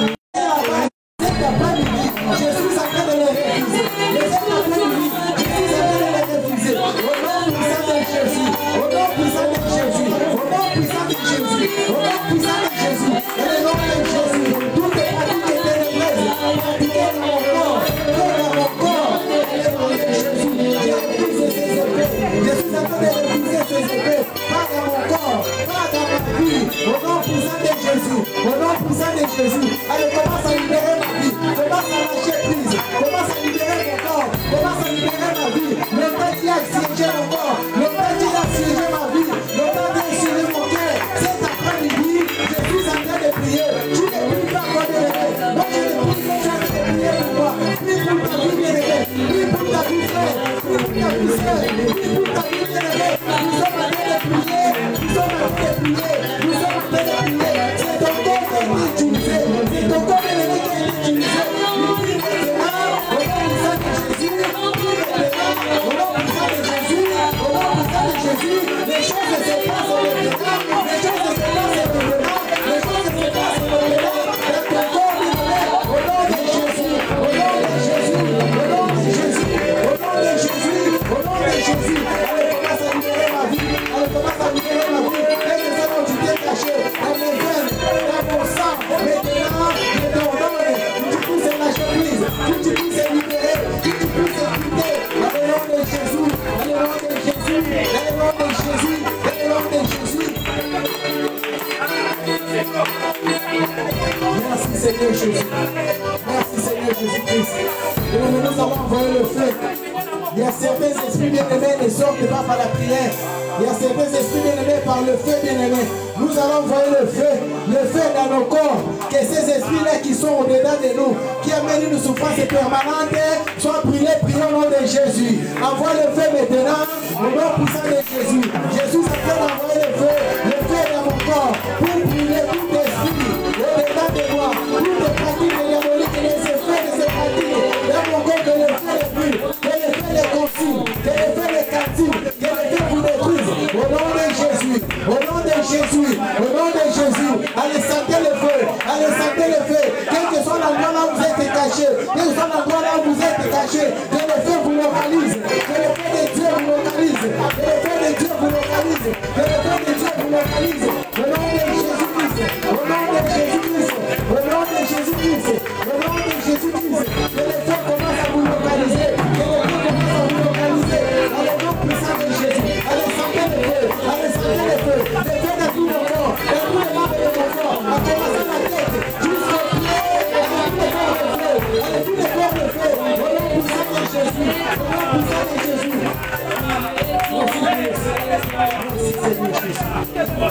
Cet après-midi, je suis en train de les refuser. Cet après-midi, je suis en train de les refuser. Au nom puissant de Jésus. Au nom puissant de Jésus. Au nom puissant de Jésus. Au nom puissant de Jésus. Dans le nom de Jésus. Toutes les pratiques ténébreuses pratiquées dans mon corps. Dans mon corps. Dans le nom de Jésus. Je refuse ces effets. Je suis en train de refuser ces effets. Pas dans mon corps. Pas dans ma vie. Au nom puissant de Jésus. Au nom puissant de Jésus. Allez, commence à libérer ma vie. Commence à lâcher prise. Commence à libérer mon corps. Commence à libérer ma vie. Le temps qui a assiégé mon corps. Le temps qui a assiégé ma vie. Le temps qui a assiégé mon cœur. Cet après-midi, je suis en train de prier. Tu n'es plus pas encore de rêver. Moi, je ne prie pas en train de prier pour toi. Prie pour ta vie, bien-aimé. Prie pour ta vie, frère. Prie pour ta vie, frère. Prie pour ta vie, bien-aimé. Nous sommes en train de prier. Nous sommes en train de prier. Nous sommes en train de prier. C'est ton corps qui est utilisé. sortent pas par la prière. Il y a certains esprits bien-aimés par le feu bien-aimé. Nous allons envoyer le feu dans nos corps. Que ces esprits-là qui sont au-dedans de nous, qui amènent une souffrance permanente, soient brûlés, prions au nom de Jésus. Envoie le feu maintenant, au nom puissant de Jésus. Jésus s'appelle d'envoyer le feu dans mon corps, pour brûler tout esprit au-dedans de moi, toutes les pratiques diaboliques, les effets de ces pratiques, dans mon corps, que le feu les brûle, que le feu les consume, que le feu les captive, que le feu vous détruise, au nom de Jésus, au nom de Jésus, au nom de Jésus. Allez, sentez le feu, allez, sentez le feu, quel que soit l'endroit là où vous êtes caché, quel que soit l'endroit là où vous êtes caché, que le feu vous localise, que le feu de Dieu vous localise, que le feu de Dieu vous localise, que le feu de Dieu vous localise, au nom de Jésus-Christ, au nom de Jésus-Christ, au nom de Jésus-Christ, au nom de Jésus-Christ, que le feu commence à vous localiser, que le feu commence à vous localiser, dans le nom puissant de Jésus. Allez, sentez le feu, allez, sentez le feu dans tout le corps, dans tous les membres de mon corps, en commençant la tête, jusqu'au pied, allez, tous les corps de feu, au nom puissant de Jésus, au nom puissant de Jésus.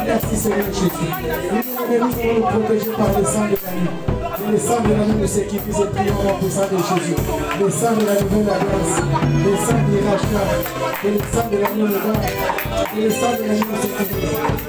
Merci Seigneur Jésus. Nous nous protéger par le sang de l'agneau. Le sang de l'agneau nous sécurise et prions au puissant de Jésus. Le sang de la nouvelle alliance. Le sang du rachat. Et le sang de l'agneau nous garde. Et le sang de l'agneau nous sécurise.